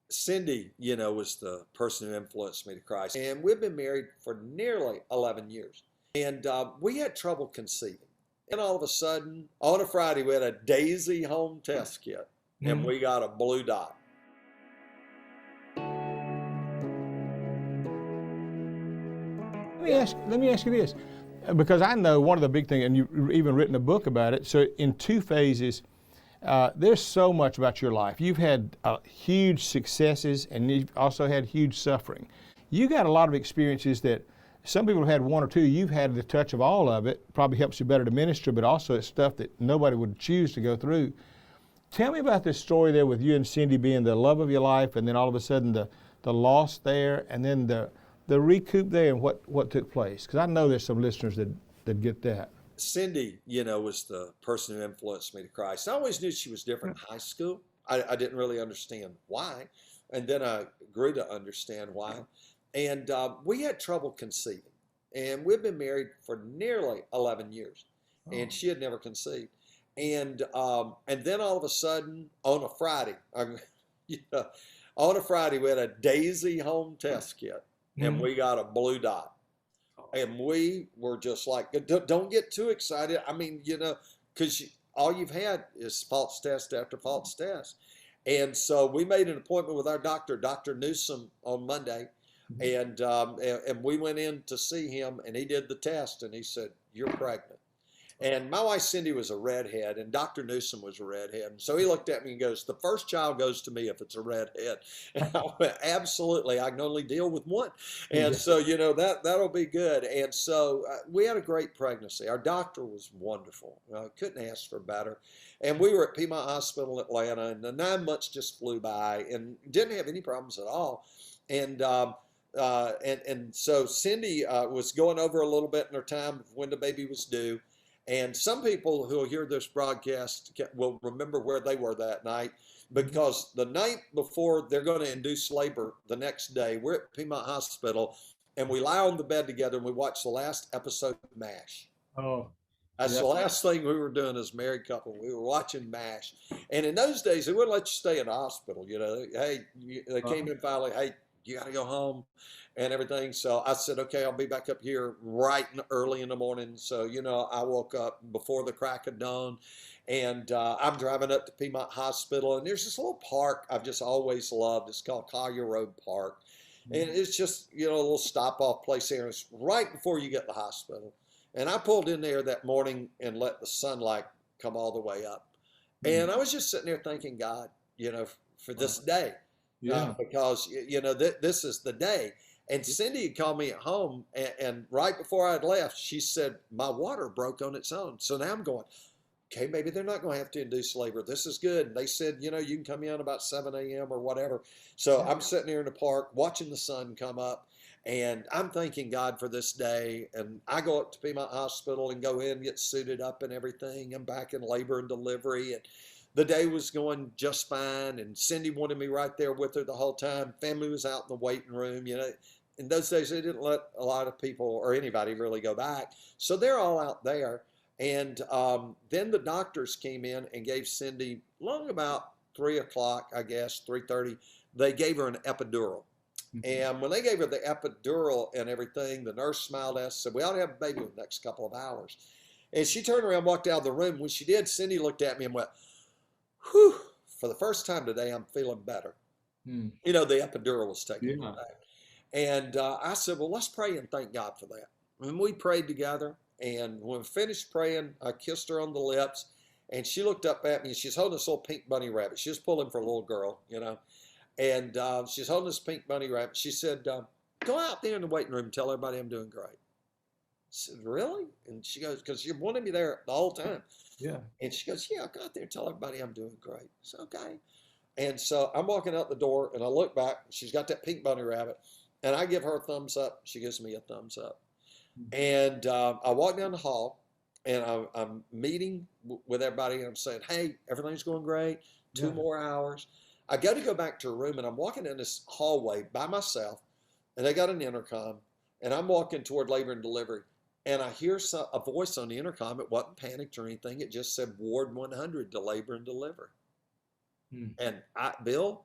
Cindy, was the person who influenced me to Christ. And we've been married for nearly 11 years. And we had trouble conceiving. And all of a sudden, on a Friday, we had a Daisy home test kit, and we got a blue dot. Let me ask you this, because I know one of the big things, and you've even written a book about it. So in two phases, there's so much about your life. You've had huge successes, and you've also had huge suffering. You got a lot of experiences that some people have had one or two. You've had the touch of all of it. Probably helps you better to minister, but also it's stuff that nobody would choose to go through. Tell me about this story there with you and Cindy being the love of your life, and then all of a sudden the loss there, and then the recoup there, and what took place. Because I know there's some listeners that get that. Cindy, was the person who influenced me to Christ. I always knew she was different in high school. I didn't really understand why. And then I grew to understand why. And we had trouble conceiving. And we've been married for nearly 11 years. And she had never conceived. And then all of a sudden, on a Friday, we had a Daisy home test kit. And we got a blue dot. And we were just like, don't get too excited. I mean, because all you've had is false test after false test. And so we made an appointment with our doctor, Dr. Newsom, on Monday. And we went in to see him, and he did the test, and he said, "You're pregnant." And my wife Cindy was a redhead, and Dr. Newsom was a redhead. And so he looked at me and goes, "The first child goes to me if it's a redhead." And I went, "Absolutely, I can only deal with one." And so, that'll be good. And so we had a great pregnancy. Our doctor was wonderful. Couldn't ask for better. And we were at Piedmont Hospital in Atlanta, and the 9 months just flew by and didn't have any problems at all. And so Cindy was going over a little bit in her time of when the baby was due. And some people who will hear this broadcast will remember where they were that night, because the night before they're going to induce labor the next day, we're at Piedmont Hospital, and we lie on the bed together and we watch the last episode of MASH. Oh, That's the last thing we were doing as a married couple. We were watching MASH. And in those days, they wouldn't let you stay in the hospital. Hey, they came in finally, "Hey, you got to go home," and everything. So I said, "Okay, I'll be back up here early in the morning." So, I woke up before the crack of dawn, and I'm driving up to Piedmont Hospital, and there's this little park I've just always loved. It's called Collier Road Park. And it's just, a little stop-off place there. It's right before you get to the hospital. And I pulled in there that morning and let the sunlight come all the way up. And I was just sitting there thanking God, for this day. Because, this is the day. And Cindy had called me at home, and right before I'd left, she said, "My water broke on its own." So now I'm going, okay, maybe they're not going to have to induce labor. This is good. And they said, you can come in about 7 a.m. or whatever. So I'm sitting here in the park watching the sun come up, and I'm thanking God for this day. And I go up to Piedmont Hospital and go in, get suited up and everything. I'm back in labor and delivery, and the day was going just fine. And Cindy wanted me right there with her the whole time. Family was out in the waiting room. In those days, they didn't let a lot of people or anybody really go back. So they're all out there. And then the doctors came in and gave Cindy, long about 3 o'clock, I guess, 3:30, they gave her an epidural. And when they gave her the epidural and everything, the nurse smiled at us and said, "We ought to have a baby in the next couple of hours." And she turned around and walked out of the room. When she did, Cindy looked at me and went, "Whew, for the first time today, I'm feeling better." The epidural was taking me back. And I said, "Well, let's pray and thank God for that." And we prayed together. And when we finished praying, I kissed her on the lips, and she looked up at me, and she's holding this little pink bunny rabbit. She was pulling for a little girl, and she's holding this pink bunny rabbit. She said, "Go out there in the waiting room and tell everybody I'm doing great." I said, "Really?" And she goes, "Because you wanted me there the whole time." Yeah. And she goes, "Yeah, I'll go out there and tell everybody I'm doing great." I said, "Okay." And so I'm walking out the door, and I look back. She's got that pink bunny rabbit, and I give her a thumbs up. She gives me a thumbs up. And I walk down the hall, and I'm meeting with everybody, and I'm saying, "Hey, everything's going great. 2 more hours." I go back to a room, and I'm walking in this hallway by myself, and they got an intercom, and I'm walking toward labor and delivery, and I hear a voice on the intercom. It wasn't panicked or anything. It just said Ward 100 to labor and deliver. And Bill,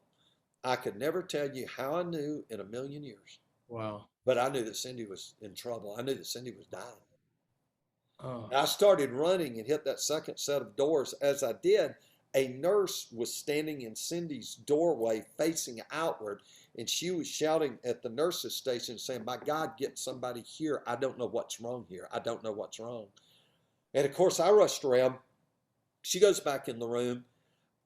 I could never tell you how I knew in a million years, Wow. but I knew that Cindy was in trouble. I knew that Cindy was dying. Oh. I started running and hit that second set of doors. As I did, a nurse was standing in Cindy's doorway facing outward, and she was shouting at the nurse's station saying, "My God, get somebody here. I don't know what's wrong here. I don't know what's wrong." And of course, I rushed around. She goes back in the room,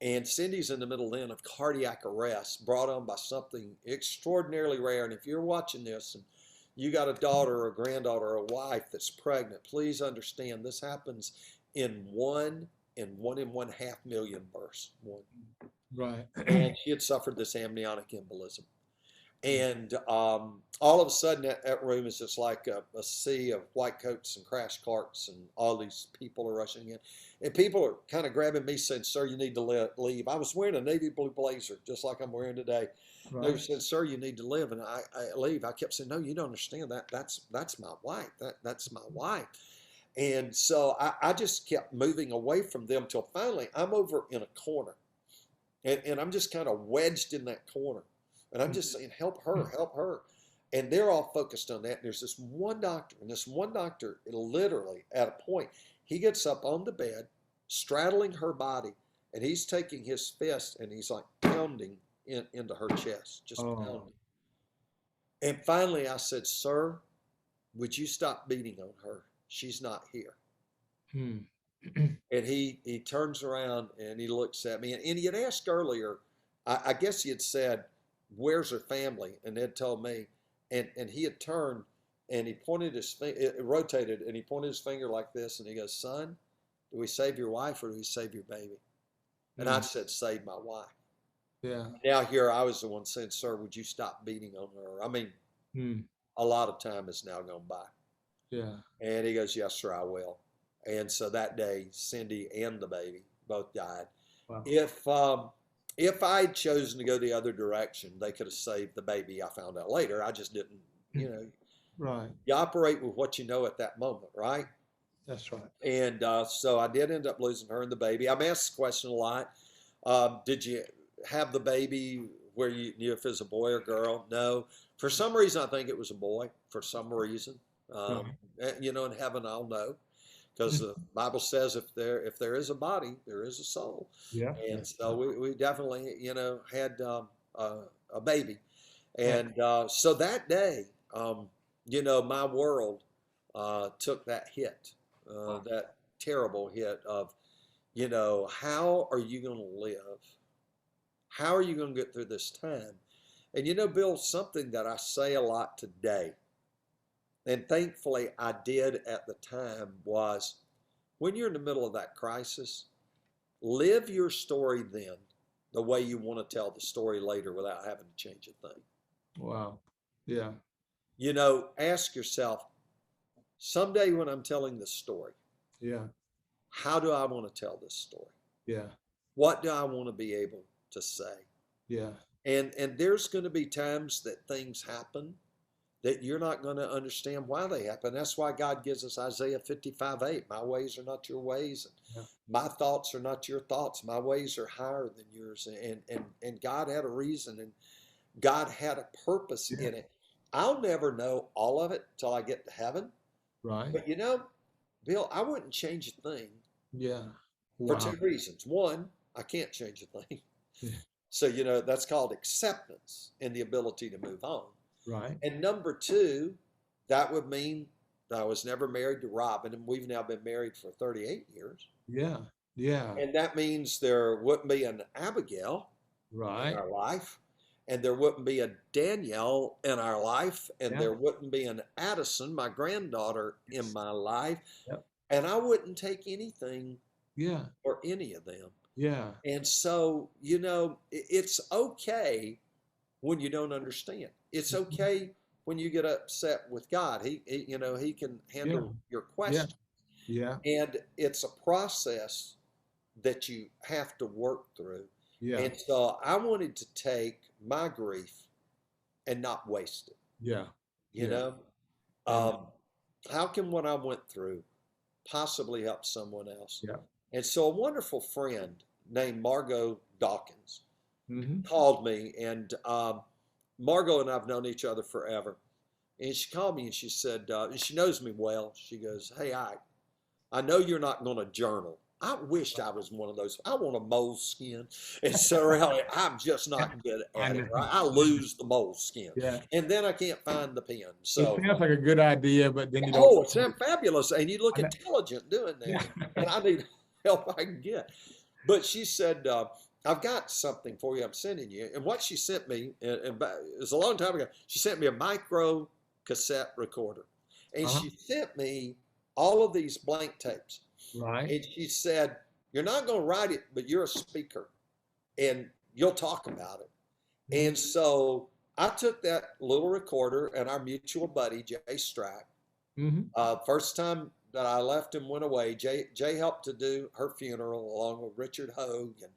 and Cindy's in the middle then of cardiac arrest brought on by something extraordinarily rare. And if you're watching this and you got a daughter or a granddaughter or a wife that's pregnant, please understand this happens in 1 in 1.5 million births. One. Right. And she had suffered this amniotic embolism. And all of a sudden, that room is just like a sea of white coats and crash carts, and all these people are rushing in. And people are kind of grabbing me, saying, "Sir, you need to leave." I was wearing a navy blue blazer, just like I'm wearing today. They Right. said, "Sir, you need to leave." And I leave. I kept saying, "No, you don't understand that. That's my wife. That's my wife." And so I just kept moving away from them till finally I'm over in a corner. And I'm just kind of wedged in that corner. And I'm just saying, "Help her, help her." And they're all focused on that. And there's this one doctor, and this one doctor, literally at a point, he gets up on the bed, straddling her body, and he's taking his fist and he's like pounding into her chest, just Oh. pounding. And finally I said, "Sir, would you stop beating on her? She's not here." Hmm. And he turns around and he looks at me. And he had asked earlier, I guess he had said, "Where's her family?" And they'd told me. And he had turned and he pointed his finger, it rotated, and he pointed his finger like this. And he goes, "Son, do we save your wife or do we save your baby?" And I said, "Save my wife." Yeah. Now here I was the one saying, "Sir, would you stop beating on her?" I mean, Hmm. a lot of time has now gone by. Yeah. And he goes, "Yes, sir, I will." And so that day, Cindy and the baby both died. Wow. If I had chosen to go the other direction, they could have saved the baby. I found out later. I just didn't, Right. you operate with what you know at that moment, right? That's right. And so I did end up losing her and the baby. I'm asked the question a lot. Did you have the baby where you knew if it was a boy or girl? No. For some reason, I think it was a boy. For some reason, in heaven, I'll know, because the Bible says if there is a body, there is a soul. Yeah. And so we definitely had a baby. And so that day, my world took that hit, that terrible hit of, how are you going to live? How are you going to get through this time? And Bill, something that I say a lot today, and thankfully I did at the time, was when you're in the middle of that crisis, live your story then the way you want to tell the story later without having to change a thing. Wow. Yeah. Ask yourself, someday when I'm telling this story, Yeah. how do I want to tell this story? Yeah. What do I want to be able to say? Yeah. And there's going to be times that things happen that you're not going to understand why they happen. That's why God gives us Isaiah 55:8. My ways are not your ways. Yeah. My thoughts are not your thoughts. My ways are higher than yours. And God had a reason, and God had a purpose in it. I'll never know all of it till I get to heaven. Right. But Bill, I wouldn't change a thing Yeah. for Wow. 2 reasons. One, I can't change a thing. Yeah. So, that's called acceptance and the ability to move on. Right. And number two, that would mean that I was never married to Robin, and we've now been married for 38 years. Yeah. Yeah. And that means there wouldn't be an Abigail in Right. our life, and there wouldn't be a Danielle in our life, and Yeah. there wouldn't be an Addison, my granddaughter, in my life. Yep. And I wouldn't take anything Yeah. for any of them. Yeah. And so, it's okay when you don't understand. It's okay when you get upset with God. He can handle your question. Yeah. And it's a process that you have to work through. Yeah. And so I wanted to take my grief and not waste it. Yeah. How can what I went through possibly help someone else? Yeah. And so a wonderful friend named Margot Dawkins, called me, and Margot and I have known each other forever. And she called me and she said, and she knows me well. She goes, "Hey, I know you're not going to journal. I wished I was one of those. I want a moleskin." And so really, I'm just not good at it. Right? I lose the moleskin. Yeah. And then I can't find the pen. It So, sounds like a good idea, but then you don't. oh, it sounds fabulous. And you look I know. intelligent doing that. Yeah. And I need help I can get. But she said, "I've got something for you. I'm sending you." And what she sent me, and it was a long time ago, she sent me a micro cassette recorder. And she sent me all of these blank tapes. Right. And she said, "You're not going to write it, but you're a speaker and you'll talk about it." And so I took that little recorder, and our mutual buddy, Jay Strack, first time that I left him went away, Jay helped to do her funeral along with Richard Hogue and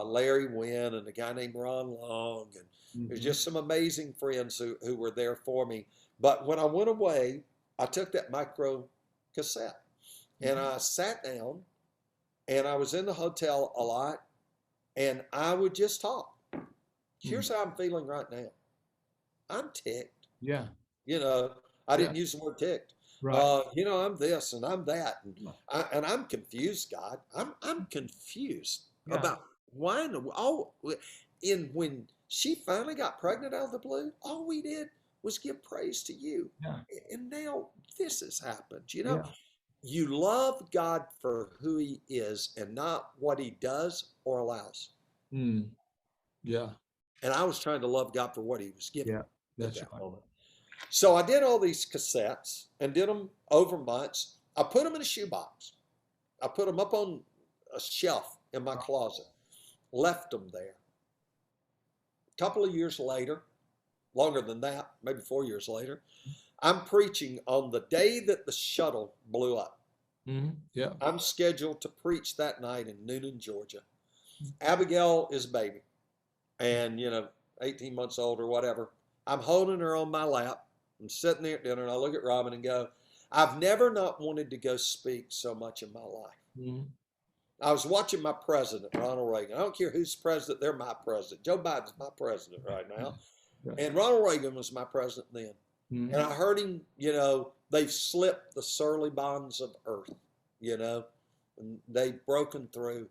Larry Wynn and a guy named Ron Long. And there's just some amazing friends who were there for me. But when I went away, I took that micro cassette and I sat down, and I was in the hotel a lot, and I would just talk. Here's how I'm feeling right now. I'm ticked. Yeah. You know, I didn't use the word ticked. Right. You know, I'm this and I'm that, and I'm confused, God. I'm confused about why in the when she finally got pregnant out of the blue, all we did was give praise to you. Yeah. And now this has happened. You know, you love God for who he is and not what he does or allows. Yeah. And I was trying to love God for what he was giving. Yeah. That's that right. moment. So I did all these cassettes and did them over months. I put them in a shoebox. I put them up on a shelf in my closet, left them there. A couple of years later, longer than that, maybe 4 years later, I'm preaching on the day that the shuttle blew up. Yeah. I'm scheduled to preach that night in Noonan, Georgia. Abigail is a baby, and 18 months old or whatever. I'm holding her on my lap. I'm sitting there at dinner, and I look at Robin and go, "I've never not wanted to go speak so much in my life." I was watching my president, Ronald Reagan. I don't care who's president, they're my president. Joe Biden's my president right now. And Ronald Reagan was my president then. And I heard him, they've slipped the surly bonds of earth, and they've broken through.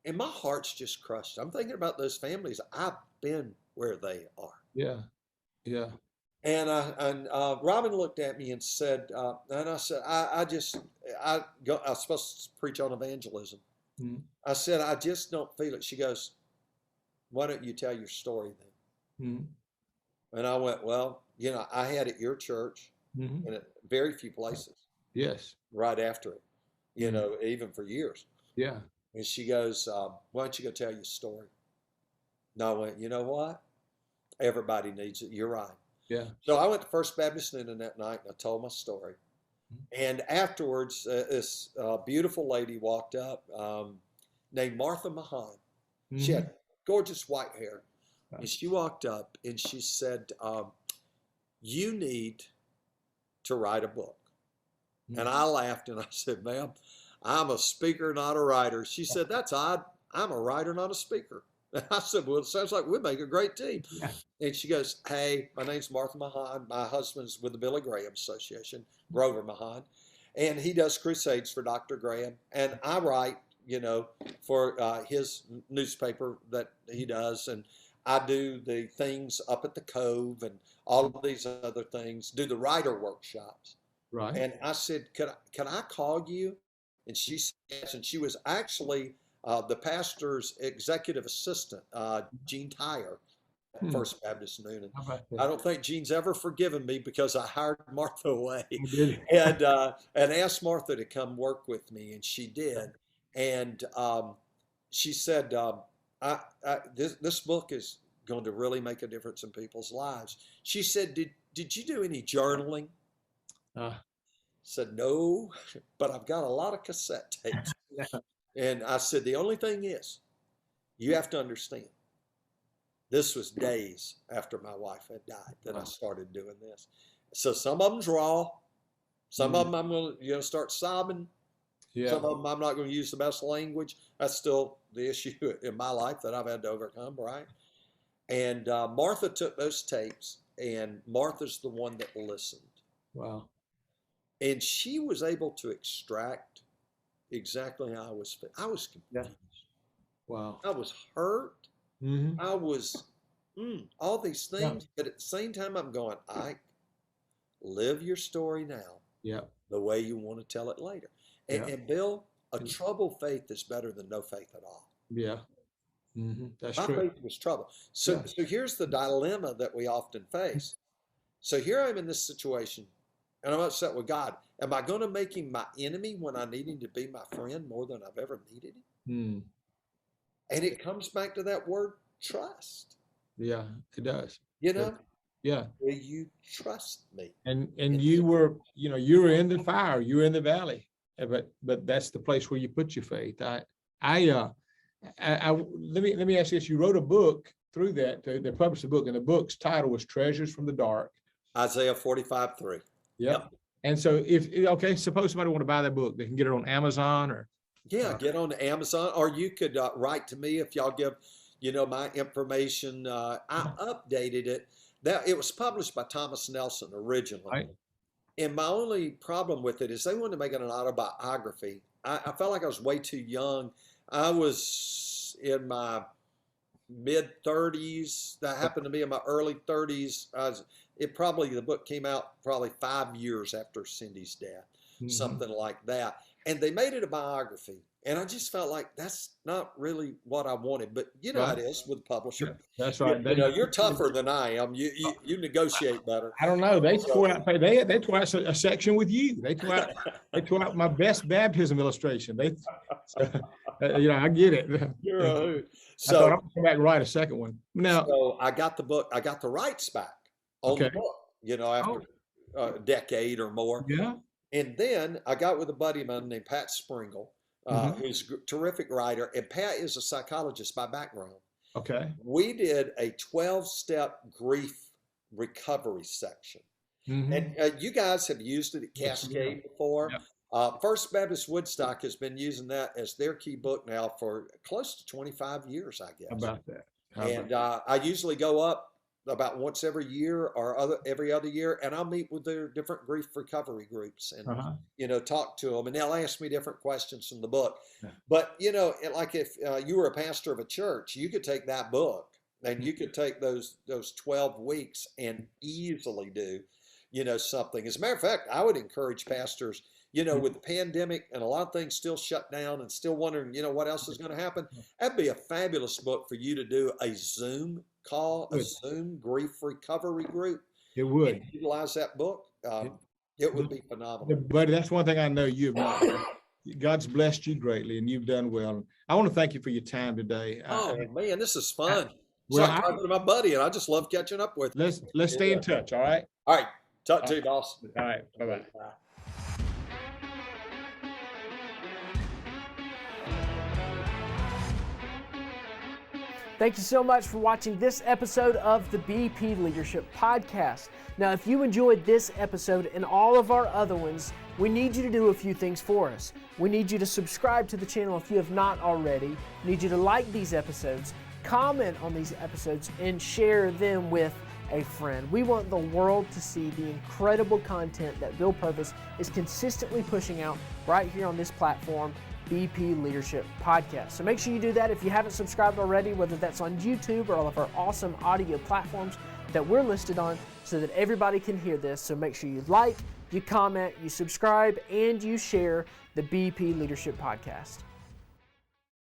And my heart's just crushed. I'm thinking about those families. I've been where they are. Yeah. Yeah. And Robin looked at me and said, and I said, I'm supposed to preach on evangelism. I said, "I just don't feel it." She goes, "Why don't you tell your story then?" And I went, "Well, I had at your church and at very few places. Yes. Right after it, even for years." Yeah. And she goes, "Why don't you go tell your story?" And I went, "You know what? Everybody needs it. You're right." Yeah. So I went to First Baptist Noonan that night, and I told my story. And afterwards, this beautiful lady walked up named Martha Mahan. She had gorgeous white hair. And she walked up and she said, "You need to write a book." And I laughed and I said, "Ma'am, I'm a speaker, not a writer." She said, "That's odd. I'm a writer, not a speaker." And I said, "Well, it sounds like we make a great team." Yeah. And she goes, "Hey, my name's Martha Mahan. My husband's with the Billy Graham Association, Grover Mahan, and he does crusades for Dr. Graham. And I write, for his newspaper that he does. And I do the things up at the Cove and all of these other things, do the writer workshops." Right. And I said, can I call you?" And she said yes. And she was actually the pastor's executive assistant, Gene Tyre, at First Baptist Noonan. I don't think Gene's ever forgiven me because I hired Martha away and asked Martha to come work with me, and she did. And she said, this book is going to really make a difference in people's lives." She said, did you do any journaling?" Said, "No, but I've got a lot of cassette tapes." And I said, "The only thing is, you have to understand, this was days after my wife had died that I started doing this. So some of them's raw. Some of them I'm going to start sobbing. Yeah. Some of them I'm not going to use the best language. That's still the issue in my life that I've had to overcome, right? And Martha took those tapes, and Martha's the one that listened. Wow. And she was able to extract exactly how I was feeling. I was confused. Wow. I was hurt. Mm-hmm. I was all these things. But at the same time, I'm going, Ike, live your story now. Yeah. The way you want to tell it later. And Bill, a troubled faith is better than no faith at all. Yeah. Mm-hmm. That's My true. faith was troubled. So here's the dilemma that we often face. So here I am in this situation, and I'm upset with God. Am I going to make him my enemy when I need him to be my friend more than I've ever needed him? And it comes back to that word trust. Yeah, it does. You know? Yeah. Will you trust me? And you were, you were in the fire, you were in the valley, but that's the place where you put your faith. Let me ask you this. You wrote a book through that. They published a book, and the book's title was Treasures from the Dark. Isaiah 45:3. Yep. And so suppose somebody want to buy that book, they can get it on Amazon or. Yeah, get on Amazon, or you could write to me if y'all give, my information. I updated it. It was published by Thomas Nelson originally. Right. And my only problem with it is they wanted to make it an autobiography. I felt like I was way too young. I was in my mid-30s. That happened to be in my early 30s. The book came out probably 5 years after Cindy's death, something like that. And they made it a biography. And I just felt like that's not really what I wanted. But how it is with publisher. Yeah, that's right. You're tougher than I am. You negotiate better. I don't know. They tore out a section with you. They tore out my best baptism illustration. I get it. You're a hoot. So I thought I'm gonna come back and write a second one. Now, so I got the book. I got the rights back on the book. After a decade or more. Yeah. And then I got with a buddy of mine named Pat Springle, who's a terrific writer. And Pat is a psychologist by background. Okay. We did a 12-step grief recovery section. And you guys have used it at Cascade before. Yeah. First Baptist Woodstock has been using that as their key book now for close to 25 years, I guess. About that. And I usually go up about once every year or every other year, and I'll meet with their different grief recovery groups and talk to them, and they'll ask me different questions from the book. Yeah. But like if you were a pastor of a church, you could take that book and you could take those 12 weeks and easily do something. As a matter of fact, I would encourage pastors, with the pandemic and a lot of things still shut down and still wondering what else is going to happen. That'd be a fabulous book for you to do a Zoom call, a Zoom grief recovery group. It would. And utilize that book. It would be phenomenal. Buddy, that's one thing I know you've done. God's blessed you greatly, and you've done well. I want to thank you for your time today. Oh, man, this is fun. I'm talking to my buddy, and I just love catching up with you. Let's stay in touch, all right? All right. Talk to you, boss. All right. Bye-bye. Bye. Thank you so much for watching this episode of the BP Leadership Podcast. Now, if you enjoyed this episode and all of our other ones, we need you to do a few things for us. We need you to subscribe to the channel if you have not already. We need you to like these episodes, comment on these episodes, and share them with a friend. We want the world to see the incredible content that Bill Purvis is consistently pushing out right here on this platform, BP Leadership Podcast. So make sure you do that if you haven't subscribed already, whether that's on YouTube or all of our awesome audio platforms that we're listed on, so that everybody can hear this. So make sure you like, you comment, you subscribe, and you share the BP Leadership Podcast.